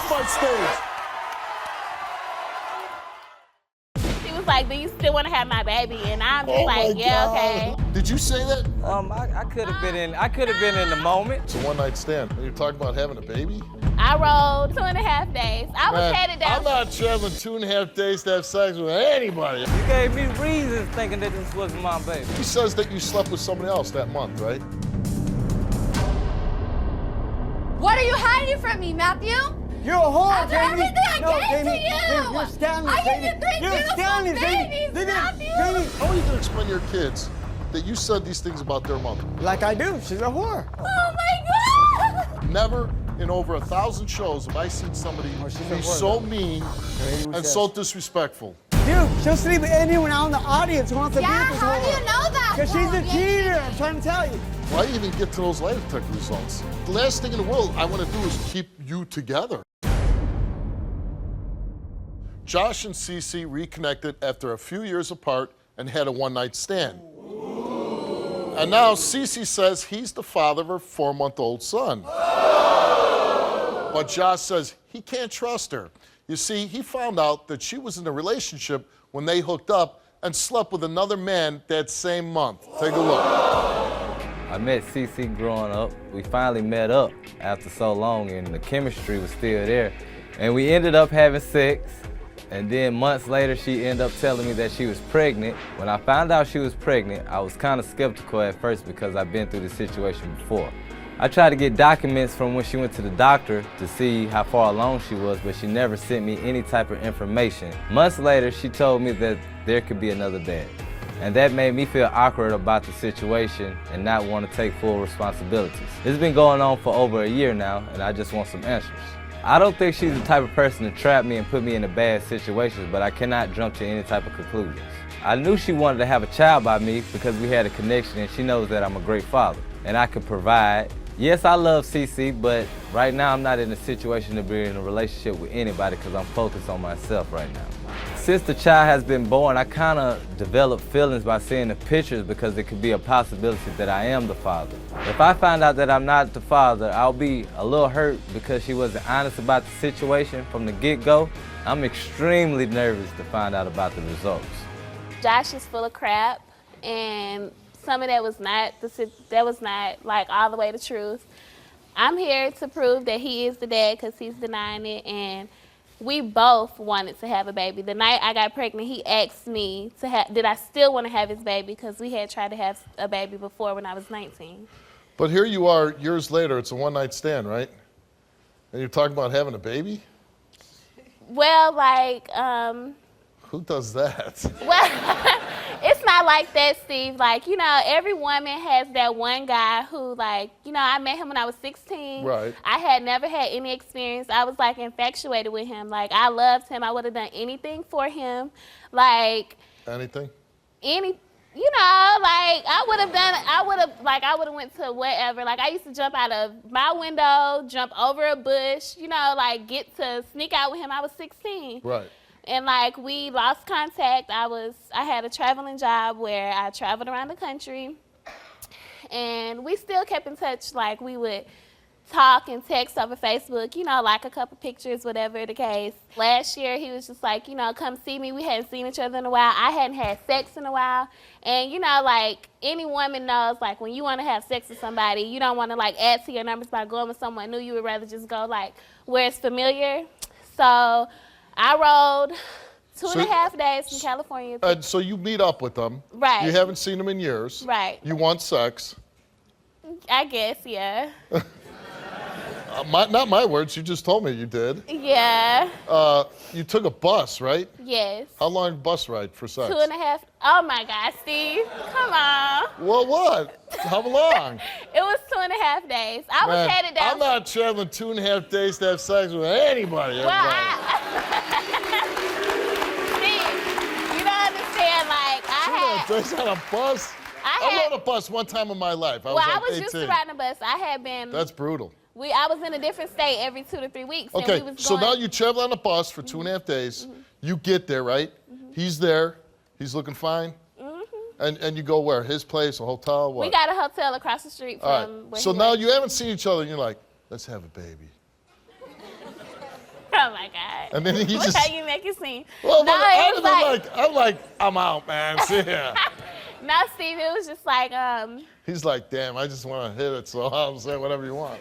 off my stage. He was like, do you still want to have my baby? And I'm just like, yeah, okay. Did you say that? I could have been in the moment. It's a one-night stand. And you're talking about having a baby? I rode 2.5 days. I was headed down. I'm not traveling 2.5 days to have sex with anybody. You gave me reasons thinking that this was my baby. He says that you slept with somebody else that month, right? What are you hiding from me, Matthew? You're a whore, After everything I gave to you! You're scandalous, I gave you 3 beautiful babies, Matthew! How are you going to explain to your kids that you said these things about their mother? Like I do. She's a whore. Oh my God! Never in over 1,000 shows have I seen somebody be so mean and so disrespectful. Dude, she'll sleep with anyone out in the audience who wants to be with this how whore. do you know that? Because she's a cheater, I'm trying to tell you. Why even get to those lie detector results? The last thing in the world I want to do is keep you together. Josh and Cece reconnected after a few years apart and had a one-night stand. And now Cece says he's the father of her 4-month-old son. But Josh says he can't trust her. You see, he found out that she was in a relationship when they hooked up and slept with another man that same month. Take a look. I met Cece growing up. We finally met up after so long, and the chemistry was still there. And we ended up having sex. And then months later, she ended up telling me that she was pregnant. When I found out she was pregnant, I was kind of skeptical at first because I've been through this situation before. I tried to get documents from when she went to the doctor to see how far along she was, but she never sent me any type of information. Months later, she told me that there could be another dad. And that made me feel awkward about the situation and not want to take full responsibilities. It's been going on for over a year now, and I just want some answers. I don't think she's the type of person to trap me and put me in a bad situations, but I cannot jump to any type of conclusions. I knew she wanted to have a child by me because we had a connection, and she knows that I'm a great father and I can provide. Yes, I love Cece, but right now I'm not in a situation to be in a relationship with anybody because I'm focused on myself right now. Since the child has been born, I kind of developed feelings by seeing the pictures because it could be a possibility that I am the father. If I find out that I'm not the father, I'll be a little hurt because she wasn't honest about the situation from the get-go. I'm extremely nervous to find out about the results. Josh is full of crap, and some of that was not like all the way the truth. I'm here to prove that he is the dad because he's denying it, and we both wanted to have a baby. The night I got pregnant, he asked me did I still want to have his baby because we had tried to have a baby before when I was 19. But here you are years later, it's a one-night stand, right? And you're talking about having a baby? Well, like, Who does that? well, it's not like that, Steve. Like, you know, every woman has that one guy who, like, you know, I met him when I was 16. Right. I had never had any experience. I was, like, infatuated with him. Like, I loved him. I would have done anything for him. Like. Anything? You know, like, I would have went to wherever. Like, I used to jump out of my window, jump over a bush, you know, like, get to sneak out with him. I was 16. Right. And like we lost contact. I had a traveling job where I traveled around the country, and we still kept in touch. Like we would talk and text over Facebook, you know, like a couple pictures, whatever the case. Last year he was just like, you know, come see me. We hadn't seen each other in a while. I hadn't had sex in a while. And you know, like any woman knows, like when you want to have sex with somebody, you don't want to like add to your numbers by going with someone new. You would rather just go like where it's familiar. So I rode 2.5 days from California. So you meet up with them. Right. You haven't seen them in years. Right. You want sex. I guess, yeah. Not my words, you just told me you did. Yeah. You took a bus, right? Yes. How long bus ride for sex? 2.5. Oh my God, Steve. Come on. Well, what? How long? It was 2.5 days. I was headed down. I'm not traveling 2.5 days to have sex with anybody. Well, Steve, you don't understand. Like, I had. 2.5 days on a bus? I rode a bus one time in my life. I was used to riding a bus. I had been. That's brutal. I was in a different state every 2 to 3 weeks. Okay, and we was so going... now you travel on a bus for 2.5 days. You get there, right? He's there. He's looking fine. And you go where? His place, a hotel, what? We got a hotel across the street from where So now you haven't seen each other and you're like, let's have a baby. And then he Look just. how you make it seem. Well, no, I'd it have was been I'm like, I'm out, man. See ya. no, Steve, it was just like, He's like, damn, I just want to hit it, so I'll say whatever you want.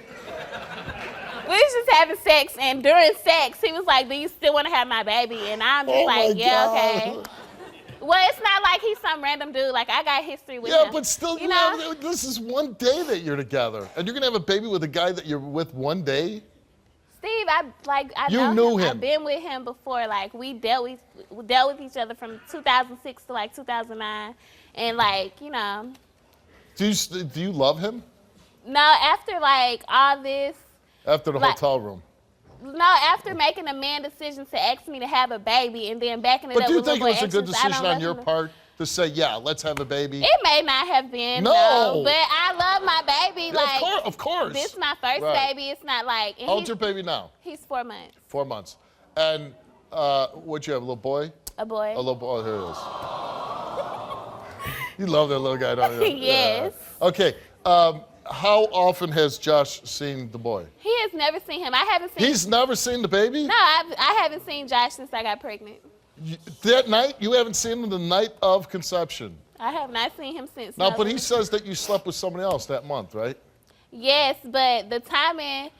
we was just having sex, and during sex, he was like, do you still want to have my baby? And I'm just like, yeah, okay. Well, it's not like he's some random dude. Like, I got history with him. Yeah, but still, you know? this is one day that you're together. And you're going to have a baby with a guy that you're with one day? Steve, I You know knew him. him. I've been with him before. Like, we dealt with each other from 2006 to like 2009, and like, you know. Do you love him? No, after like all this. After the Like- hotel room. No, after making a man decision to ask me to have a baby and then backing it But up do you with think it little was a good extras, I decision don't on your love him. part to say, yeah, let's have a baby? It may not have been, No. but I love my baby. Yeah, like, of course. This is my first Right. baby. It's not like. And How old's your baby now? He's 4 months. 4 months. And what'd you have, a little boy? A boy. A little boy, here it is. You love that little guy, don't you? Yes. Yeah. Okay, how often has Josh seen the boy? He has never seen him. I haven't seen. He's never seen the baby? No, I haven't seen Josh since I got pregnant. That night? You haven't seen him the night of conception? I have not seen him since. No, but he November. says that you slept with somebody else that month, right? Yes, but the timing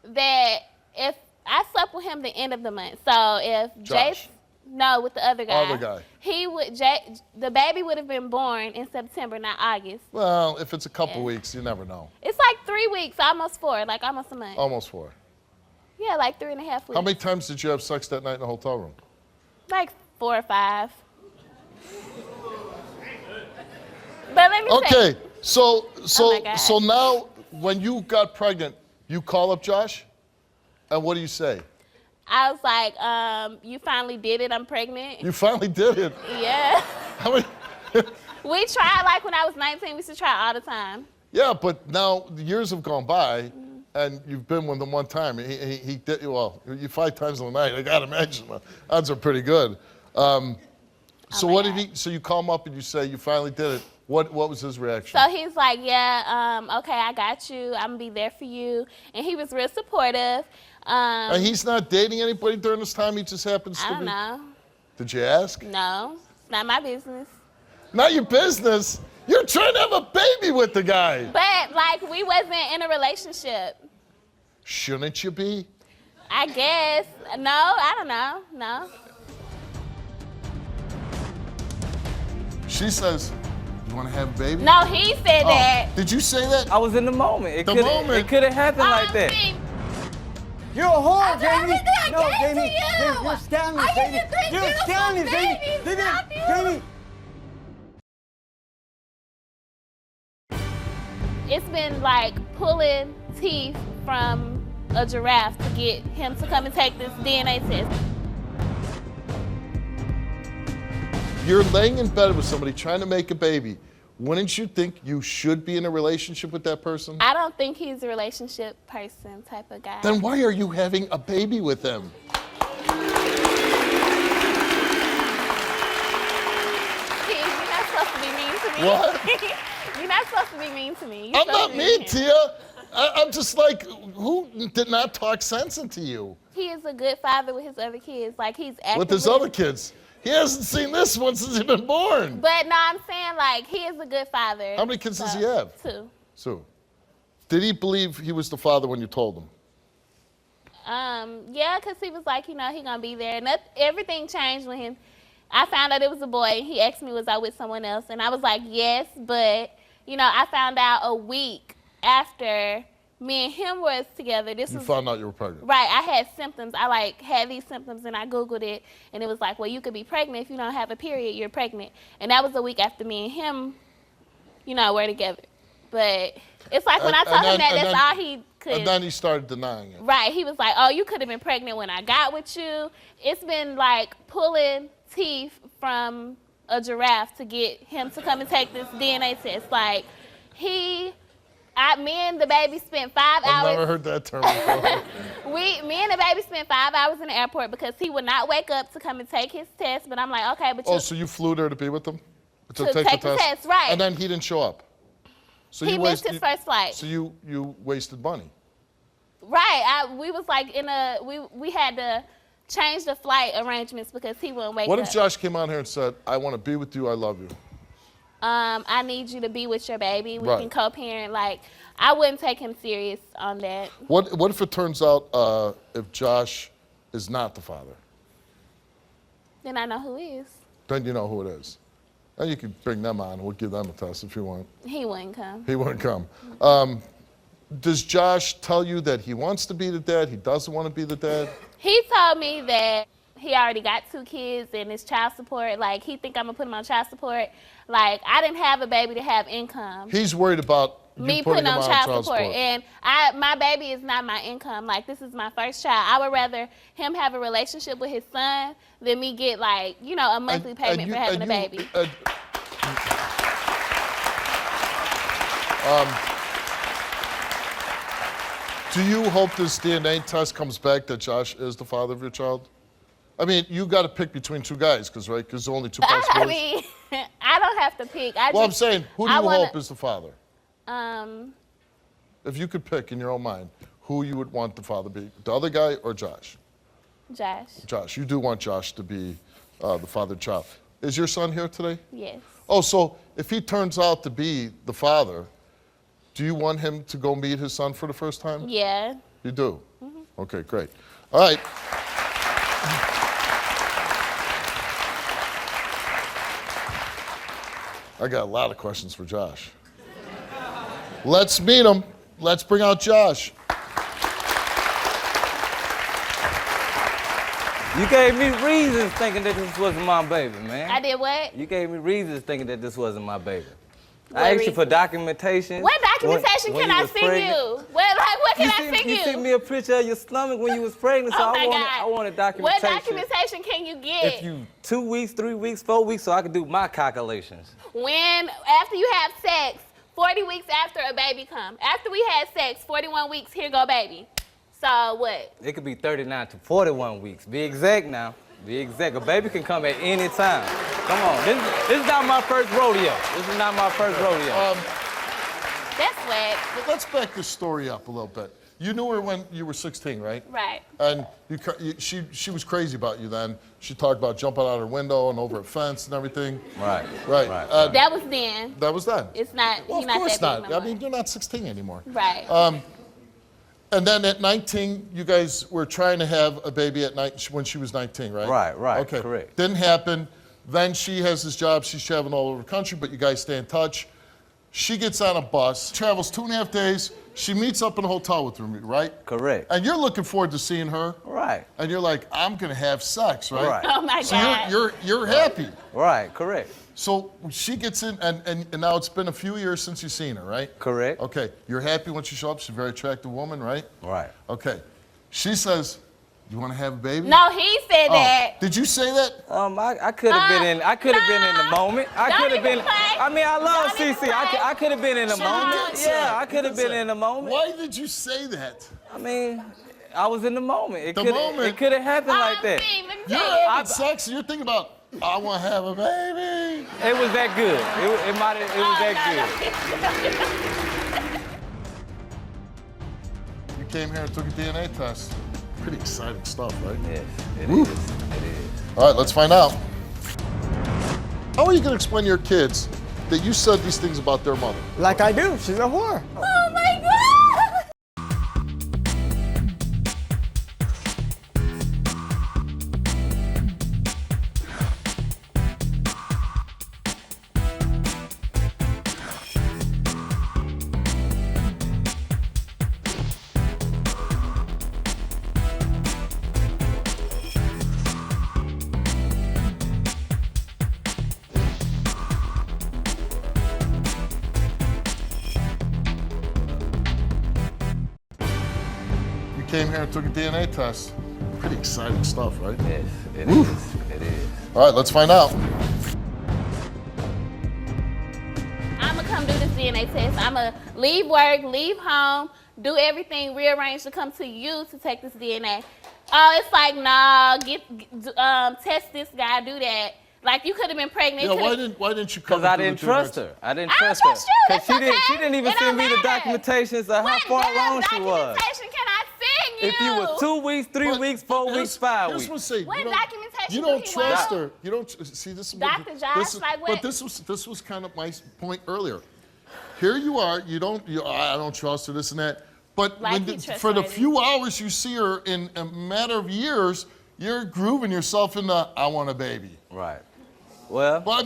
that if I slept with him the end of the month, so if Josh. No, with the other guy. Other guy. He would. The baby would have been born in September, not August. Well, if it's a couple Yeah. weeks, you never know. It's like 3 weeks, almost 4, like almost a month. Almost 4. Yeah, like 3.5 weeks. How many times did you have sex that night in the hotel room? Like 4 or 5. But let me say. Okay, so Oh my God. so now when you got pregnant, you call up Josh, and what do you say? I was like, you finally did it. I'm pregnant. You finally did it. Yeah. How many? We tried, like when I was 19, we used to try all the time. Yeah, but now the years have gone by, and you've been with him one time. He did well. You 5 times in the night. I gotta imagine the odds are pretty good. So my what did God. he? So you call him up and you say you finally did it. What was his reaction? So he's like, yeah, okay, I got you. I'm gonna be there for you. And he was real supportive. And he's not dating anybody during this time. He just happens to I be. don't know. Did you ask? No, it's not my business. Not your business. You're trying to have a baby with the guy. But like, we wasn't in a relationship. Shouldn't you be? I guess. No, I don't know. No. She says, "You want to have a baby?" No, he said that. Did you say that? I was in the moment. It The could moment. It could have happened like that. Steve, You're a whore, After everything I No, gave Jamie. to you. Jamie, you're scandalous, I Jamie. get to drink You're beautiful scandalous, Jamie. babies, Jamie. Matthew. Jamie. it's been like pulling teeth from a giraffe to get him to come and take this DNA test. You're laying in bed with somebody trying to make a baby. Wouldn't you think you should be in a relationship with that person? I don't think he's a relationship person type of guy. Then why are you having a baby with him? Steve, you're not supposed to be mean to me. What? You're not supposed to be mean to me. You're I'm supposed not to be mean to you. I'm just like, who did not talk sense into you? He is a good father with his other kids. Like, he's actively... With his other kids. He hasn't seen this one since he's been born. But no, I'm saying, like, he is a good father. How many kids does he have? 2. So, did he believe he was the father when you told him? Yeah, because he was like, you know, he gonna be there. And everything changed when him. I found out it was a boy. He asked me, was I with someone else? And I was like, yes, but, you know, I found out a week after me and him was together. You found out you were pregnant. Right, I had symptoms. I like had these symptoms and I Googled it and it was like, well, you could be pregnant if you don't have a period, you're pregnant. And that was a week after me and him, you know, were together. But it's like when I told him that, that's all he could. And then he started denying it. Right, he was like, oh, you could have been pregnant when I got with you. It's been like pulling teeth from a giraffe to get him to come and take this DNA test. Like, me and the baby spent 5 hours. I've never heard that term before. Me and the baby spent 5 hours in the airport because he would not wake up to come and take his test. But I'm like, okay, but Oh, so you flew there to be with him? To take the test, right. And then he didn't show up. So he missed his first flight. So you wasted money. Right. We was like we had to change the flight arrangements because he wouldn't wake up. What if Josh came on here and said, I want to be with you, I love you? I need you to be with your baby. We Right. can co-parent. Like, I wouldn't take him serious on that. What if it turns out if Josh is not the father? Then I know who is. Then you know who it is. And you can bring them on. We'll give them a test if you want. He wouldn't come. He wouldn't come. Does Josh tell you that he wants to be the dad, he doesn't want to be the dad? He told me that he already got 2 kids and it's child support. Like, he think I'm going to put him on child support. Like, I didn't have a baby to have income. He's worried about you Me putting putting him on on child support. And my baby is not my income. Like, this is my first child. I would rather him have a relationship with his son than me get, like, you know, a monthly payment for having a baby. Do you hope this DNA test comes back that Josh is the father of your child? I mean, you got to pick between 2 guys, because right, because there's only 2 possibilities. I mean, I don't have to pick. I'm saying, who do you hope is the father? Um, If you could pick in your own mind, who you would want the father to be, the other guy or Josh? Josh. Josh, you do want Josh to be the father of the child. Is your son here today? Yes. Oh, so if he turns out to be the father, do you want him to go meet his son for the first time? Yeah. You do? Mm-hmm. Okay, great. All right. I got a lot of questions for Josh. Let's meet him. Let's bring out Josh. You gave me reasons thinking that this wasn't my baby, man. I did what? You gave me reasons thinking that this wasn't my baby. What I asked you for reasons? documentation. What documentation when can you I was send pregnant. you? What can I send you? You sent me a picture of your stomach when you was pregnant, so Oh my I God. wanted documentation. What documentation can you get? If you 2 weeks, 3 weeks, 4 weeks, so I could do my calculations. When, after you have sex, 40 weeks after a baby come. After we had sex, 41 weeks, here go baby. So what? It could be 39 to 41 weeks. Be exact now. Be exact. A baby can come at any time. Come on. This is not my first rodeo. This is not my first rodeo. That's whack. Let's back this story up a little bit. You knew her when you were 16, right? Right. And she was crazy about you then. She talked about jumping out her window and over a fence and everything. Right. Right. That was then. That was then. It's not. Well, You're of not course that not. big no I more. mean, you're not 16 anymore. Right. And then at 19, you guys were trying to have a baby at night when she was 19, right? Right, okay. correct. Didn't happen. Then she has this job. She's traveling all over the country, but you guys stay in touch. She gets on a bus, travels 2.5 days. She meets up in a hotel with her, right? Correct. And you're looking forward to seeing her. Right. And you're like, I'm gonna have sex, right? Right. Oh my So God. you're happy. Right, correct. So she gets in, and now it's been a few years since you've seen her, right? Correct. Okay, you're happy when she shows up. She's a very attractive woman, right? Right. Okay. She says, you want to have a baby? No, he said that. Did you say that? I could have been in. I could have been in the moment. I Don't could have even been. play. I mean, I love Don't even Cece. I could have been in the Sure, you moment. did say Yeah, it. I could have You did been say in the moment. Why did you say that? I mean, I was in the moment. It The could moment. It could have happened like that. Steve, let me You're tell you. having sex and you're thinking about, I want to have a baby. It was that good. It was that good. You came here and took a DNA test. Pretty exciting stuff, right? Yes, it Woo. is. It is. All right, let's find out. How are you going to explain to your kids that you said these things about their mother? Like I do. She's a whore. Oh my God. You came here and took a DNA test. Pretty exciting stuff, right? Yes, it is. It is. All right, let's find out. I'm gonna come do this DNA test. I'm gonna leave work, leave home, do everything, rearrange to come to you to take this DNA. Oh, it's like, nah, test this guy, do that. Like, you could have been pregnant. Yeah, why didn't you come? Because I and do didn't the trust DNA? her. I didn't I don't trust her. trust you. That's she okay. didn't even It send don't me the matter. documentations of how What far damn along she was. documentation can I send if you were 2 weeks, 3 weeks, 4 weeks, 5 weeks. Here's what I'm saying. What documentation You don't do he trust want? her. You don't see this. is Dr. what- Josh, this is- like what? But this was kind of my point earlier. Here you are. I don't trust her. This and that. But Like he for the trustworthy. few hours you see her in a matter of years, you're grooving yourself in the I want a baby. Right. Well, But I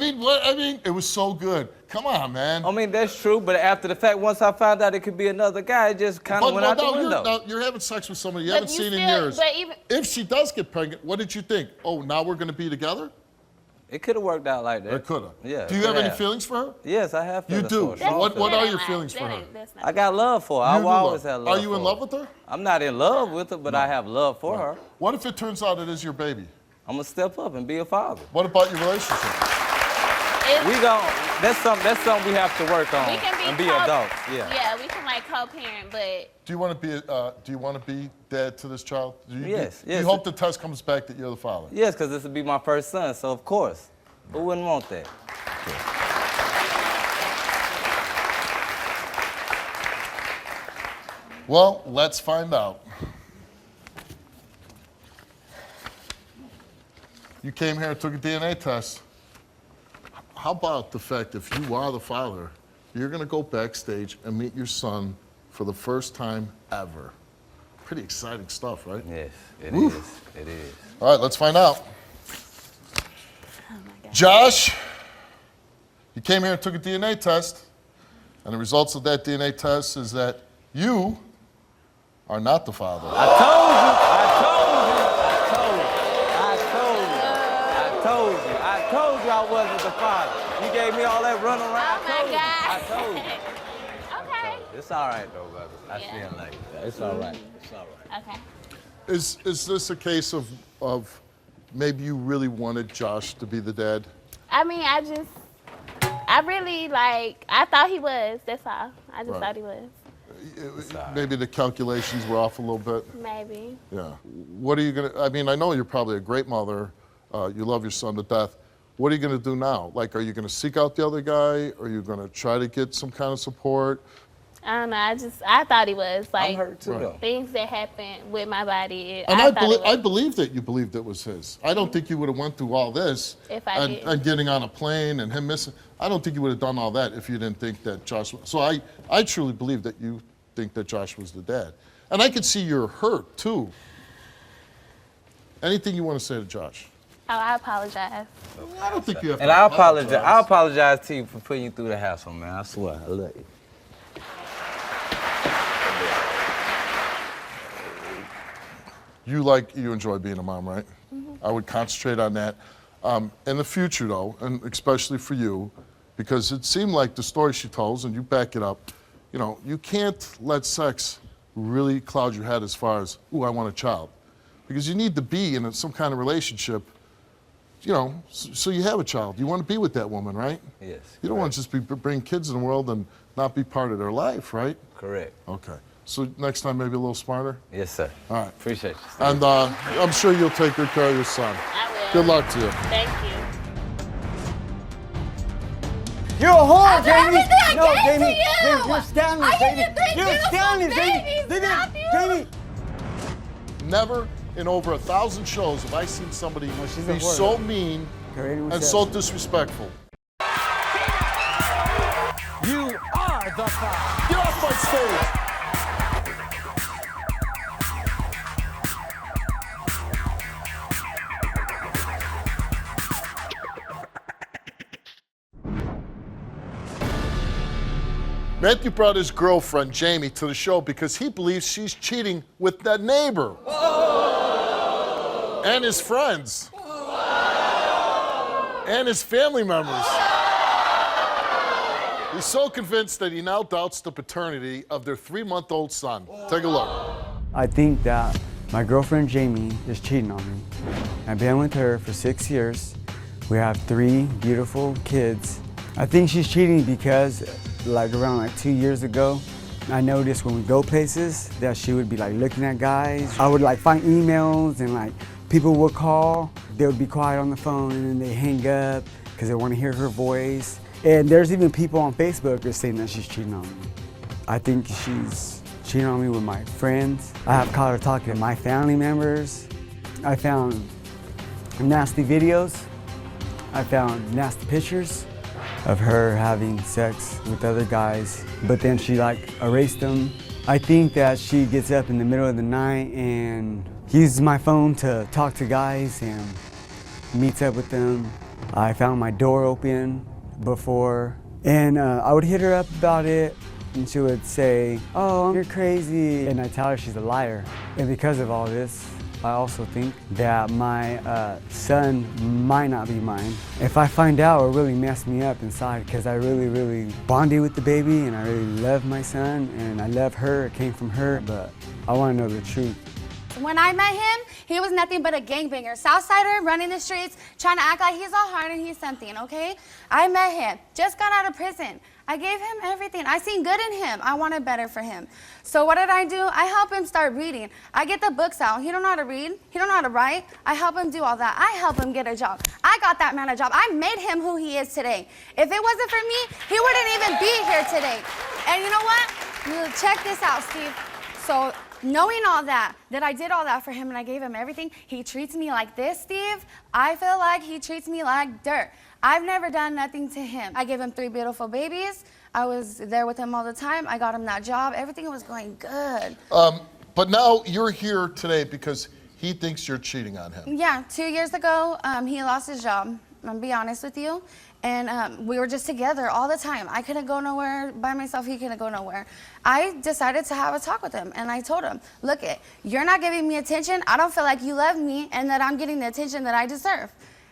mean, it was so good. Come on, man. I mean, that's true, but after the fact, once I found out it could be another guy, it just kind of went out the window. You're having sex with somebody you But haven't you seen in still- years. but even- If she does get pregnant, what did you think? Oh, now we're going to be together? It could have worked out like that. It could have. Yeah. Do you have any feelings for her? Yes, I have You feelings do. for her. That's- What that are ain't your lying. feelings for That her? ain't- that's not I got love for her. I You do will always love. have love Are you for in her. love with her? I'm not in love with her, but I have love for her. What if it turns out it is your baby? I'm gonna step up and be a father. What about your relationship? We that's something we have to work on We can be and be co- adults. Yeah. Yeah, we can like co-parent, but Do you want to be dad to this child? Yes, Do you yes. hope the test comes back that you're the father? Yes, because this would be my first son, so of course. Who wouldn't want that? Well, let's find out. You came here and took a DNA test. How about the fact if you are the father, you're going to go backstage and meet your son for the first time ever? Pretty exciting stuff, right? Yes, it Woo. is. It is. All right, let's find out. oh my God. Josh, you came here and took a DNA test, and the results of that DNA test is that you are not the father. I told you I wasn't the father. You gave me all that run around. Oh my I God. told you. Okay. It's all right though, brother. I Yeah. feel like that. It's all right. It's all right. Okay. Is this a case of maybe you really wanted Josh to be the dad? I mean, I really I thought he was. That's all. I just Right. thought he was. Maybe the calculations were off a little bit. Maybe. Yeah. What are you gonna? I mean, I know you're probably a great mother. You love your son to death. What are you gonna do now? Like, are you gonna seek out the other guy? Are you gonna try to get some kind of support? I don't know. I thought he was. I'm Like, hurt too, though. things that happened with my body. And I thought it I was. believe that you believed it was his. I don't think you would have went through all this If I did. and getting on a plane and him missing. I don't think you would have done all that if you didn't think that Josh. So I truly believe that you think that Josh was the dad, and I could see you're hurt too. Anything you want to say to Josh? Oh, I apologize. I don't think you have. And to I apologize. I apologize to you for putting you through the hassle, man. I swear. I love you. You enjoy being a mom, right? I would concentrate on that. In the future, though, and especially for you, because it seemed like the story she tells, and you back it up, you can't let sex really cloud your head as far as, ooh, I want a child. Because you need to be in some kind of relationship, so you have a child. You want to be with that woman, right? Yes. You don't want to just bring kids in the world and not be part of their life, right? Correct. Okay. So next time, maybe a little smarter? Yes, sir. All right. Appreciate you. And I'm sure you'll take good care of your son. I will. Good luck to you. Thank you. You're a whore, did Jamie. everything I No, gave to Jamie. you. Jamie, you're scandalous, I gave Jamie. you 3 You're beautiful scandalous, Jamie. babies, Matthew. Jamie. Never in over 1,000 shows have I seen somebody she's a be whore. so mean Care anyone and says. so disrespectful. You are the father. Get off my stage! Matthew brought his girlfriend, Jamie, to the show because he believes she's cheating with that neighbor. And his friends. And his family members. He's so convinced that he now doubts the paternity of their 3-month-old son. Take a look. I think that my girlfriend Jamie is cheating on me. I've been with her for 6 years. We have 3 beautiful kids. I think she's cheating because around 2 years ago, I noticed when we go places that she would be looking at guys. I would find emails and people would call. They would be quiet on the phone and then they hang up because they want to hear her voice. And there's even people on Facebook that are saying that she's cheating on me. I think she's cheating on me with my friends. I have caught her talking to my family members. I found nasty videos. I found nasty pictures of her having sex with other guys, but then she erased them. I think that she gets up in the middle of the night and uses my phone to talk to guys and meets up with them. I found my door open before, and I would hit her up about it, and she would say, "Oh, you're crazy," and I tell her she's a liar. And because of all this, I also think that my son might not be mine. If I find out, it will really mess me up inside, because I really bonded with the baby, and I really love my son, and I love her. It came from her, but I want to know the truth. When I met him, he was nothing but a gangbanger. Southsider, running the streets, trying to act like he's all hard and he's something, okay? I met him, just got out of prison. I gave him everything. I seen good in him. I wanted better for him. So what did I do? I help him start reading. I get the books out. He don't know how to read. He don't know how to write. I help him do all that. I help him get a job. I got that man a job. I made him who he is today. If it wasn't for me, he wouldn't even be here today. And you know what? Check this out, Steve. So knowing all that I did all that for him and I gave him everything, he treats me like this, Steve. I feel like he treats me like dirt. I've never done nothing to him. I gave him 3 beautiful babies. I was there with him all the time. I got him that job. Everything was going good. But now you're here today because he thinks you're cheating on him. Yeah, 2 years ago, he lost his job. I'm gonna be honest with you. And we were just together all the time. I couldn't go nowhere by myself. He couldn't go nowhere. I decided to have a talk with him. And I told him, look, you're not giving me attention. I don't feel like you love me and that I'm getting the attention that I deserve.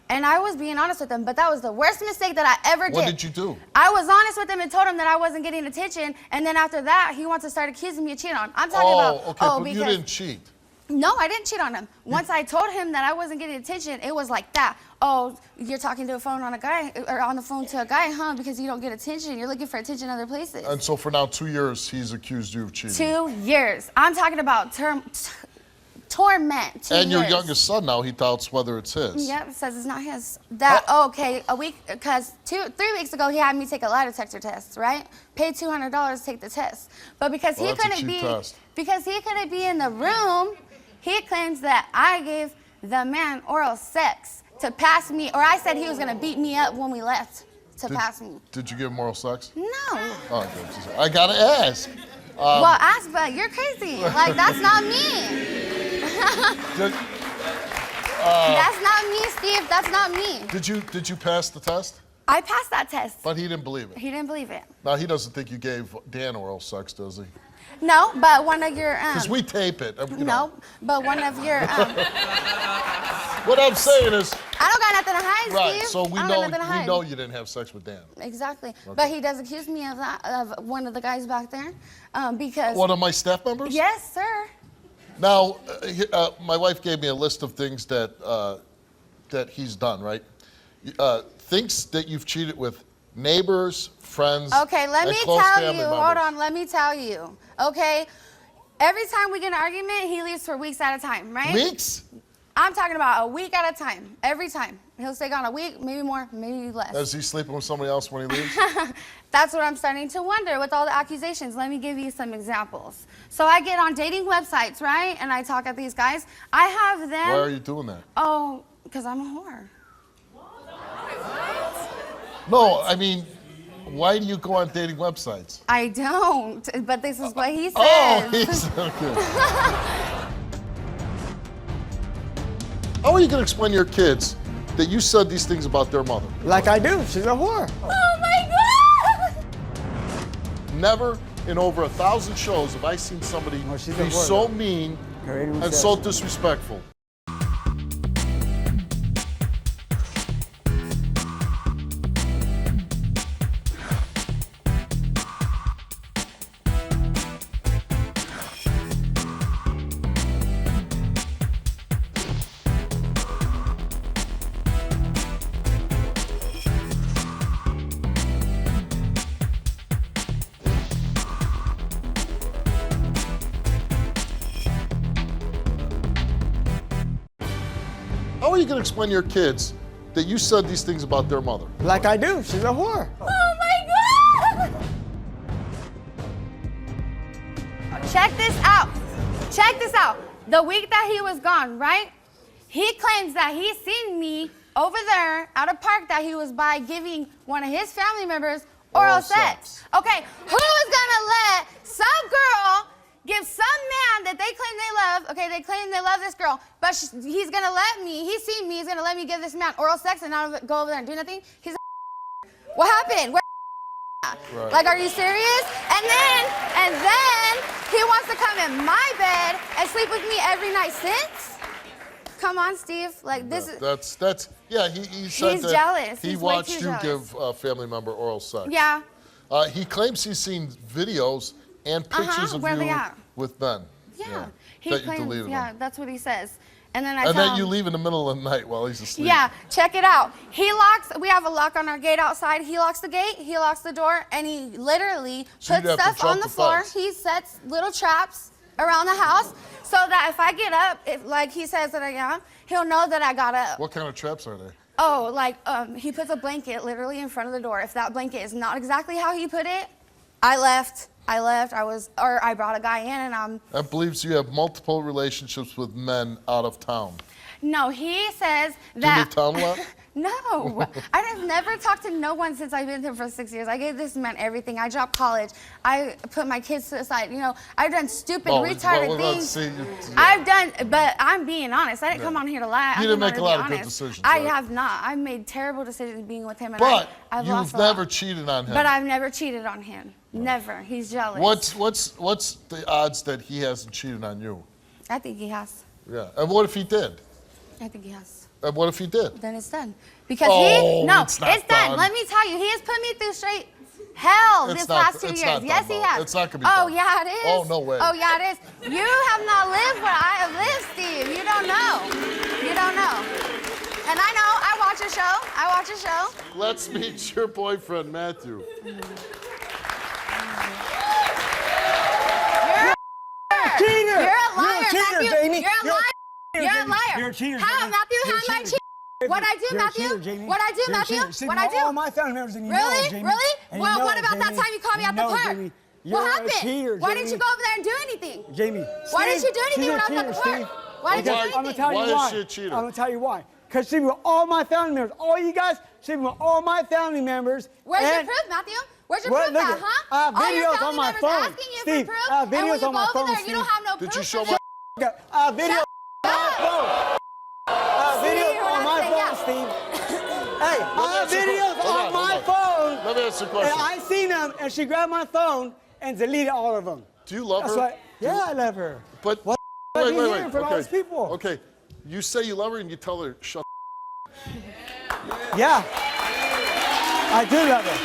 And I was being honest with him, but that was the worst mistake that I ever did. What did you do? I was honest with him and told him that I wasn't getting attention. And then after that, he wants to start accusing me of cheating on. I'm talking about, okay, but you didn't cheat. No, I didn't cheat on him. Once I told him that I wasn't getting attention, it was like that. Oh, you're talking to a phone on a guy, or on the phone to a guy, huh? Because you don't get attention. You're looking for attention other places. And so for now 2 years, he's accused you of cheating. 2 years. I'm talking about torment. 2 and your years. youngest son now, he doubts whether it's his. Yep, says it's not his. Okay, a week, because 3 weeks ago he had me take a lie detector test, right? Paid $200 to take the test, but because he couldn't be in the room, he claims that I gave the man oral sex to pass me, or I said he was gonna beat me up when we left to pass me. Did you give him oral sex? No. Oh, okay. I gotta ask. Well, ask, but you're crazy. Like, that's not me. That's not me, Steve. That's not me. Did you pass the test? I passed that test. But he didn't believe it. He didn't believe it. Now he doesn't think you gave Dan oral sex, does he? No, but one of your Because we tape it. No, but one of your What I'm saying is. I don't got nothing to hide, Right. Steve. So we know you didn't have sex with Dan. Exactly. Okay. But he does accuse me of that, of one of the guys back there, because. One of my staff members? Yes, sir. Now, my wife gave me a list of things that he's done, right? Thinks that you've cheated with neighbors, friends. Okay, let me tell you. Hold on, let me tell you. Okay, every time we get an argument, he leaves for weeks at a time, right? Weeks? I'm talking about a week at a time. Every time. He'll stay gone a week, maybe more, maybe less. Is he sleeping with somebody else when he leaves? That's what I'm starting to wonder with all the accusations. Let me give you some examples. So I get on dating websites, right? And I talk at these guys. I have them. Why are you doing that? Oh, because I'm a whore. No, I mean, why do you go on dating websites? I don't, but this is what he says. Oh, he's okay. How are you going to explain to your kids that you said these things about their mother? Like I do. She's a whore. Oh my God! Never in over 1,000 shows have I seen somebody she's be a whore, so though. mean Her rating was and seven. so disrespectful. How are you going to explain to your kids that you said these things about their mother? Like I do. She's a whore. Oh my God! Check check this out. The week that he was gone, right? He claims that he seen me over there at a park that he was by giving one of his family members oral sex. Okay, who is gonna let some girl give some man that they claim they love, okay, they claim they love this girl, but he's gonna let me, he's seen me, he's gonna let me give this man oral sex and not go over there and do nothing? He's what happened? Where right. Like, are you serious? And then he wants to come in my bed and sleep with me every night since? Come on, Steve. Like, this is... That's yeah, he said he's that jealous. He watched you give a family member oral sex. Yeah. He claims he's seen videos and pictures of you with men. Yeah. He that claims, you deleted them. That's what he says. And then you leave in the middle of the night while he's asleep. Yeah, check it out. He locks, we have a lock on our gate outside. He locks the gate, he locks the door, and he literally puts stuff on the floor. He sets little traps around the house so that if I get up, like he says that I am, he'll know that I got up. What kind of traps are they? Oh, like he puts a blanket literally in front of the door. If that blanket is not exactly how he put it, I left. I brought a guy in and That believes you have multiple relationships with men out of town. No, he says that... Do you leave town a lot? No, I've never talked to no one since I've been here for 6 years. I gave this man everything. I dropped college. I put my kids to the side. You know, I've done stupid, retarded things. I've done, but I'm being honest. I didn't come on here to lie. You didn't make a lot of good decisions. I have not. I've made terrible decisions being with him. And but I've you've never cheated on him. But I've never cheated on him. Never. He's jealous. What's the odds that he hasn't cheated on you? I think he has. Yeah. And what if he did? I think he has. And what if he did? Then it's done. Because it's done. Let me tell you, he has put me through straight hell this last 2 years. Yes, he has. It's not going to be done. Yeah, it is. Oh, no way. Oh, yeah, it is. You have not lived where I have lived, Steve. You don't know. You don't know. And I know. I watch a show. Let's meet your boyfriend, Matthew. You're a liar, cheater, Matthew. Jamie. You're a liar. You're a liar. You're a cheater. How, Matthew? How am I cheating? What I do, Matthew? What I do, Matthew? What I do? All my family members and you really? know, Jamie. Really? And well, you know, what about that time you called me at the park? Jamie, what happened? Cheater, why didn't you go over there and do anything? Jamie. Why didn't you do anything when I was at the park? Why didn't you do anything? I'm going to tell you why. Why is she a cheater? I'm going to tell you why. Because she with all my family members. All you guys, she with all my family members. Where's your proof, Matthew? Where's your proof at, huh? I have videos on my phone. Asking you Steve, for proof, I have videos on my phone, Steve. You don't have no proof. Did you show my... I have videos on my phone. I have videos on my phone, Steve. Hey, I have videos on my phone. Let me ask you a question. And I seen them, and she grabbed my phone and deleted all of them. Do you love her? Right. Yeah, I love her. But what wait. from all these people? Okay, you say you love her and you tell her, shut Yeah, I do love her.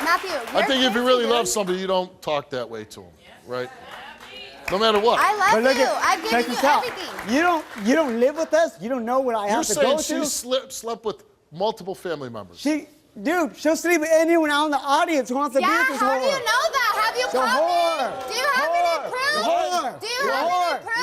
Matthew, I think if you really love somebody, you don't talk that way to them, right? No matter what. I love you. I've given you everything. You don't live with us. You don't know what I have to go to. You're saying she slept with multiple family members. Dude, she'll sleep with anyone out in the audience who wants to be with this whore. How do you know that? Have you called me? Do you have any proof? Do you have any proof?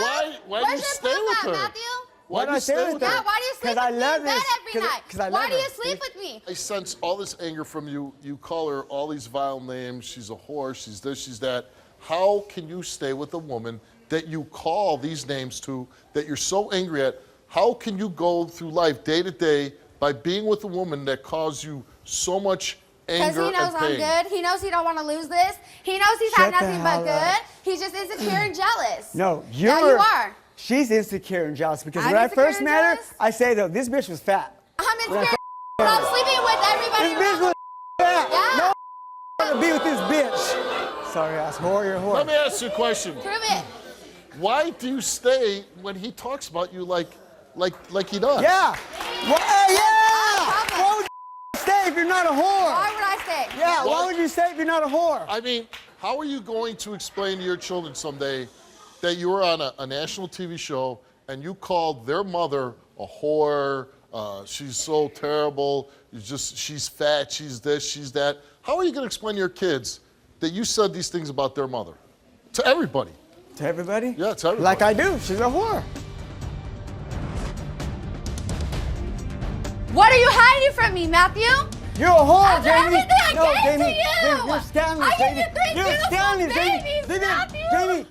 Why do you stay with her? Matthew? Why do you stay with her? Yeah, why do you sleep with me in bed every night? Why do you sleep with me? I sense all this anger from you. You call her all these vile names. She's a whore. She's this, she's that. How can you stay with a woman that you call these names to, that you're so angry at? How can you go through life day to day by being with a woman that caused you so much anger and pain? Because he knows I'm good. He knows he don't want to lose this. He knows he's had nothing but good. He's just insecure and jealous. No, you are. She's insecure and jealous because when I first met her, I say though, this bitch was fat. I'm insecure, but I'm sleeping with everybody. This bitch was fat. Yeah. No want to be with this bitch. Sorry, ass whore, you're a whore. Let me ask you a question. Prove it. Why do you stay when he talks about you like he does? Yeah. Well, yeah. Why would you stay if you're not a whore? Why would I stay? Yeah, why would you stay if you're not a whore? I mean, how are you going to explain to your children someday that you were on a national TV show and you called their mother a whore, she's so terrible, she's fat, she's this, she's that? How are you going to explain to your kids that you said these things about their mother? To everybody. To everybody? Yeah, to everybody. Like I do. She's a whore. What are you hiding from me, Matthew? You're a whore, After Jamie. everything I No, gave Jamie. to you. Jamie, you're scandalous, I gave Jamie. you 3 You're beautiful scandalous, Jamie. babies, Jamie. Matthew. Jamie.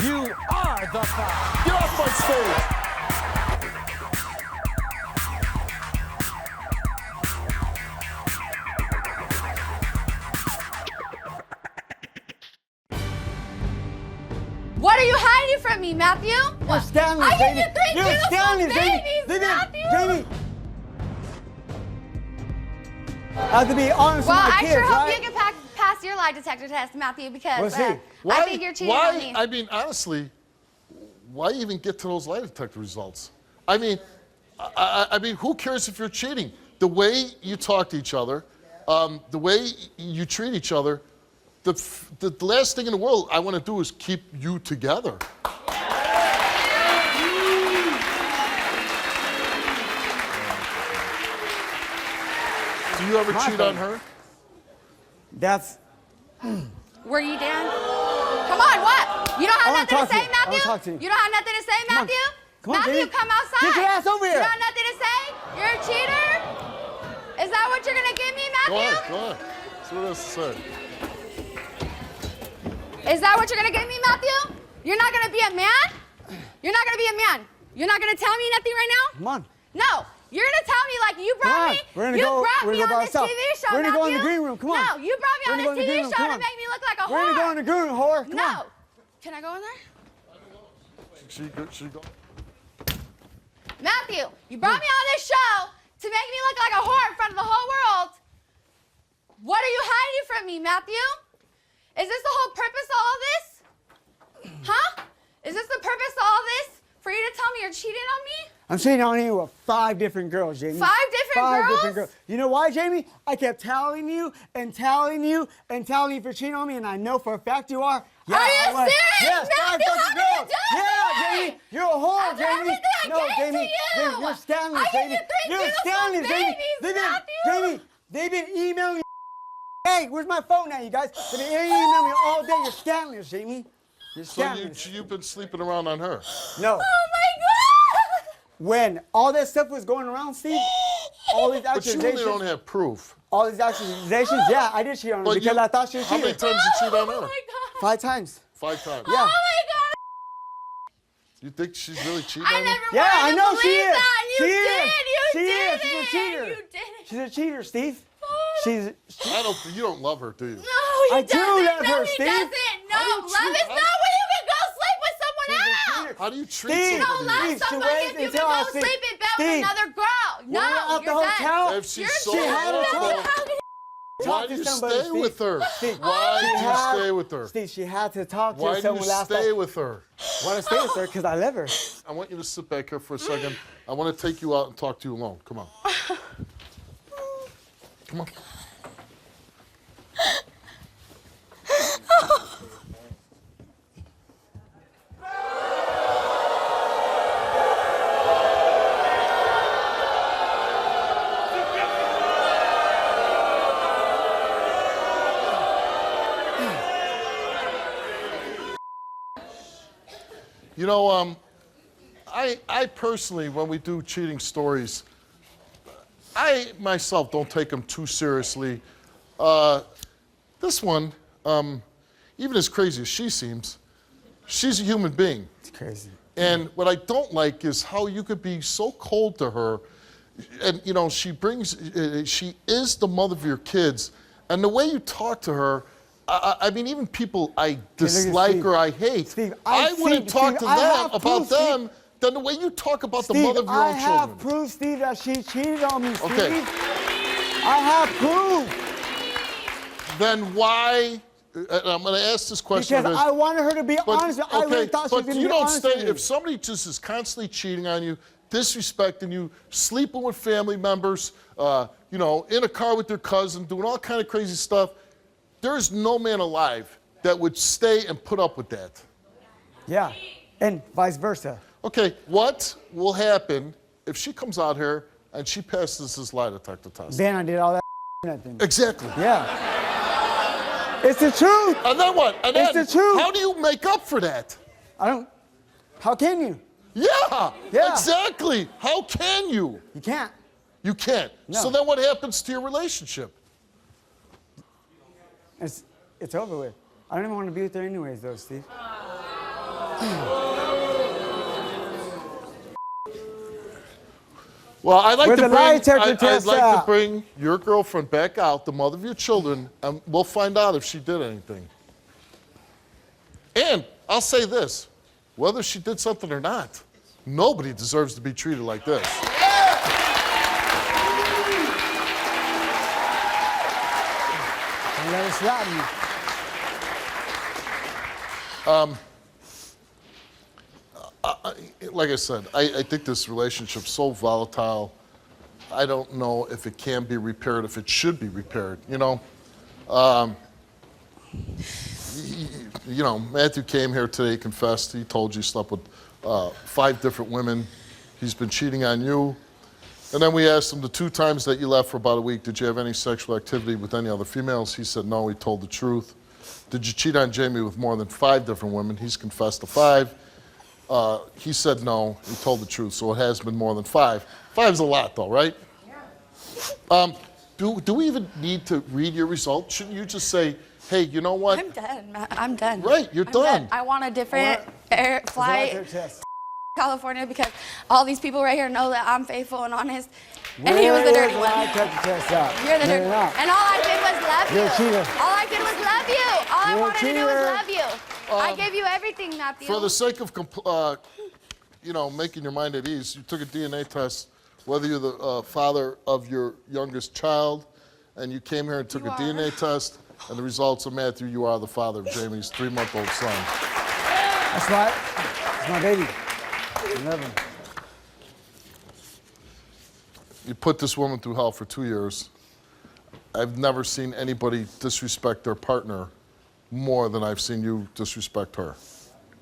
You are the father. Get off my stage. What are you hiding from me, Matthew? You're scandalous, I gave Jamie. you 3 You're beautiful scandalous, Jamie. babies, Matthew. Jamie. I have to be honest Well, with my I kids, sure hope right? you can pass your lie detector test, Matthew, because We'll see. I think you're cheating on me. I mean, honestly, why even get to those lie detector results? I mean, I mean, who cares if you're cheating? The way you talk to each other, the way you treat each other, the last thing in the world I want to do is keep you together. Do you ever cheat on her? That's. Were you, Dan? Come on, what? You don't have I wanna nothing to talk to say, you. I wanna Matthew? talk to you. You don't have nothing to say, Come on. Matthew? Come on, Matthew, baby. come outside. Get your ass over You here. don't have nothing to say? You're a cheater? Is that what you're gonna give me, Go Matthew? ahead, go ahead. See what else to say. Is that what you're gonna give me, Matthew? You're not gonna be a man? You're not gonna be a man. You're not gonna tell me nothing right now? Come on. No. You're gonna tell me like you Come brought on. me. We're gonna you go. brought We're me gonna go on by this ourselves. TV show, We're gonna go in the Matthew. green room. Come on. No, you brought me We're on gonna this go in the green TV room. show Come to on. make me look like a whore. We're gonna go in the green room, whore. Come on. No. Can I go in there? She go. Matthew, you brought me on this show to make me look like a whore in front of the whole world. What are you hiding from me, Matthew? Is this the whole purpose of all this? Huh? Is this the purpose of all this? For you to tell me you're cheating on me? I'm cheating on you with 5 different girls, Jamie. 5 different girls? Different girls. You know why, Jamie? I kept telling you and telling you and telling you for cheating on me, and I know for a fact you are. Yeah, Are you I was. serious, Yes, 5 Matthew? fucking How did you girls. do Yeah, that? Jamie. You're a whore, After Jamie. everything I No, gave to Jamie. you. Jamie, you're scandalous, I gave Jamie. you 3 You're beautiful scandalous, Jamie. babies, Matthew. Jamie, they've been emailing me. Hey, where's my phone at, you guys? They've been emailing me all day. You're scandalous, Jamie. You're So scandalous. you've been sleeping around on her? No. Oh my God! When all that stuff was going around, Steve, all these But you accusations, really don't have proof. all these accusations, yeah, I did cheat on her But because you- I thought she was How many cheating. times did you cheat on Oh her? my God! 5 times. 5 times. Yeah. Oh my God! You think she's really cheating I on you? never Yeah, wanted I to know believe she is. that. You She did. is. You She did is. She's a it. cheater. You did it. She's a cheater, Steve. Oh. You don't love her, do you? No, he I do doesn't. love no, her, he Steve. doesn't. No, How do you love treat- is how- not when you can go sleep with someone else. How do you treat Steve, somebody? Don't love Steve, she somebody waits if you can until go I see- sleep in bed with Steve, another girl. No, when we're at the you're done. hotel, If she's You're so she had a horrible, talk. How can why Talk do to you somebody, stay Steve. with her? Steve, Why do she you had- stay with her? Steve, she had to talk to Why do you someone last stay night. with her? Want to stay with her because I love her. I want you to sit back here for a second. I want to take you out and talk to you alone. Come on. Come on. You know, I personally, when we do cheating stories, I myself don't take them too seriously. This one, even as crazy as she seems, she's a human being. It's crazy. And what I don't like is how you could be so cold to her. And, you know, she is the mother of your kids. And the way you talk to her, I mean, even people I dislike Steve. or I hate, Steve, I wouldn't talk Steve, to I them have about proof, them Steve. than the way you talk about the Steve, mother of your I own have children. proof, Steve, that she cheated on me, Steve. Okay. I have proof. Then why? And I'm going to ask this question. Because I wanted her to be honest. I really thought she was but going to you be don't honest stay. with me. If somebody just is constantly cheating on you, disrespecting you, sleeping with family members, you know, in a car with their cousin, doing all kind of crazy stuff, there is no man alive that would stay and put up with that. Yeah, and vice versa. Okay, what will happen if she comes out here and she passes this lie detector test? Then I did all that nothing. Exactly. Yeah. It's the truth. And then what? And It's then the truth. how do you make up for that? How can you? Yeah, Yeah. exactly. How can you? You can't. You can't. No. So then what happens to your relationship? It's over with. I don't even want to be with her anyways, though, Steve. Well, I'd like With to the lie detector I'd test like out. to bring your girlfriend back out, the mother of your children, and we'll find out if she did anything. And I'll say this, whether she did something or not, nobody deserves to be treated like this. Don't let us rob you. Like I said, I think this relationship's so volatile. I don't know if it can be repaired, if it should be repaired, you know? Matthew came here today, confessed, he told you he slept with 5 different women. He's been cheating on you. And then we asked him the 2 times that you left for about a week, did you have any sexual activity with any other females? He said no, he told the truth. Did you cheat on Jamie with more than 5 different women? He's confessed to 5. He said no, he told the truth, so it has been more than 5. 5's a lot though, right? Yeah. Do we even need to read your results? Shouldn't you just say, hey, you know what? I'm done. I'm done. Right, you're done. I want a different air flight California because all these people right here know that I'm faithful and honest. And he was the dirty one. You're the dirty one. And all I did was love You're a you. cheater. All I did was love you. All I You're a wanted to do was cheater. love you. I gave you everything, Matthew. For the sake of making your mind at ease, you took a DNA test, whether you're the father of your youngest child, and you came here and took a DNA test, and the results of Matthew, you are the father of Jamie's 3-month-old son. That's right. It's my baby. I love him. You put this woman through hell for 2 years. I've never seen anybody disrespect their partner more than I've seen you disrespect her.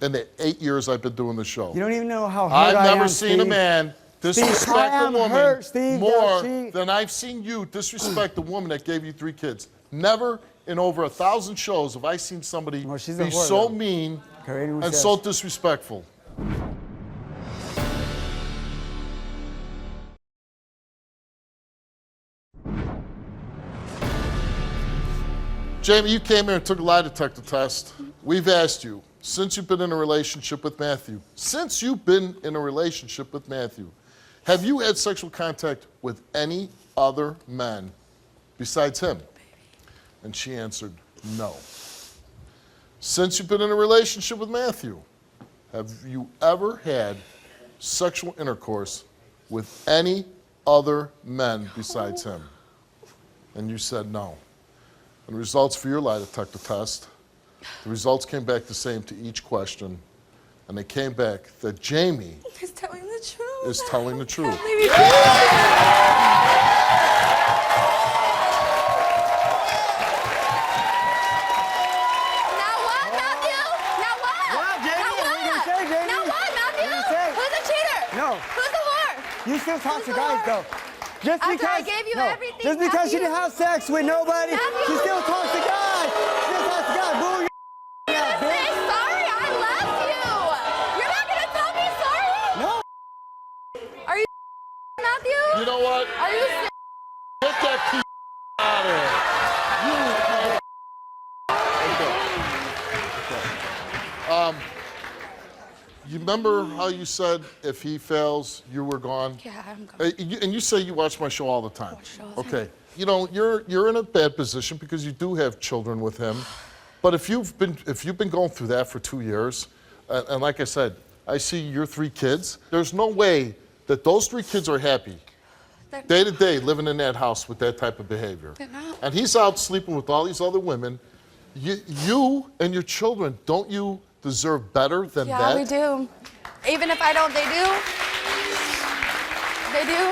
In the 8 years I've been doing the show. You don't even know how hurt I am, I've never seen a man disrespect a woman Steve, more than I've seen you disrespect the woman that gave you 3 kids. Never in over 1,000 shows have I seen somebody be so mean and so disrespectful. Jamie, you came here and took a lie detector test. We've asked you, since you've been in a relationship with Matthew, have you had sexual contact with any other men besides him? And she answered, no. Since you've been in a relationship with Matthew, have you ever had sexual intercourse with any other men besides him? And you said no. And the results for your lie detector test, the results came back the same to each question. And they came back that Jamie is telling the truth. Is telling the truth. Now what, Matthew? Now what? What, Jamie? Now what? What are you gonna say, Jamie? Now what, Matthew? What are you gonna say? Who's a cheater? No. Who's the whore? You still talk Who's to the guys, whore? though. Just After because I gave you no, everything, just because she Matthew. didn't have sex with nobody, Matthew. she still talks to guys. She still talks to guys. Boo, you Just say sorry. I love you. You're not gonna tell me sorry? No. Are you Matthew? You know what? Are you serious? Get that piece out of here. You remember how you said if he fails, you were gone? Yeah, I'm gone. And you say you watch my show all the time. Watch the show all the time. Okay. You know, you're in a bad position because you do have children with him. But if you've been going through that for 2 years, and like I said, I see your 3 kids, there's no way that those 3 kids are happy day to day living in that house with that type of behavior. They're not. And he's out sleeping with all these other women. You and your children, don't you deserve better than that? Yeah, we do. Even if I don't, they do. They do.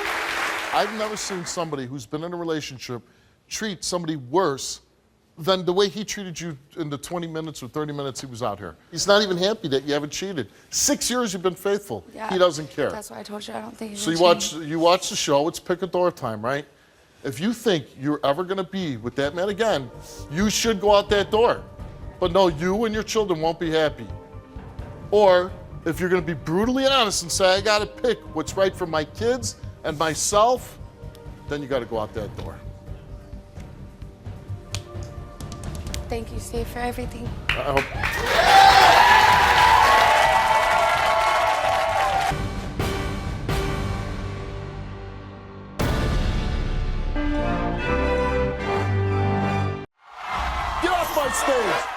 I've never seen somebody who's been in a relationship treat somebody worse than the way he treated you in the 20 minutes or 30 minutes he was out here. He's not even happy that you haven't cheated. 6 years you've been faithful. Yeah, he doesn't care. That's why I told you I don't think he's So you watch the show, it's pick a door time, right? If you think you're ever gonna be with that man again, you should go out that door. But no, you and your children won't be happy. Or if you're gonna be brutally honest and say, I gotta pick what's right for my kids and myself, then you got to go out that door. Thank you, Steve, for everything. I hope. Get off my stage!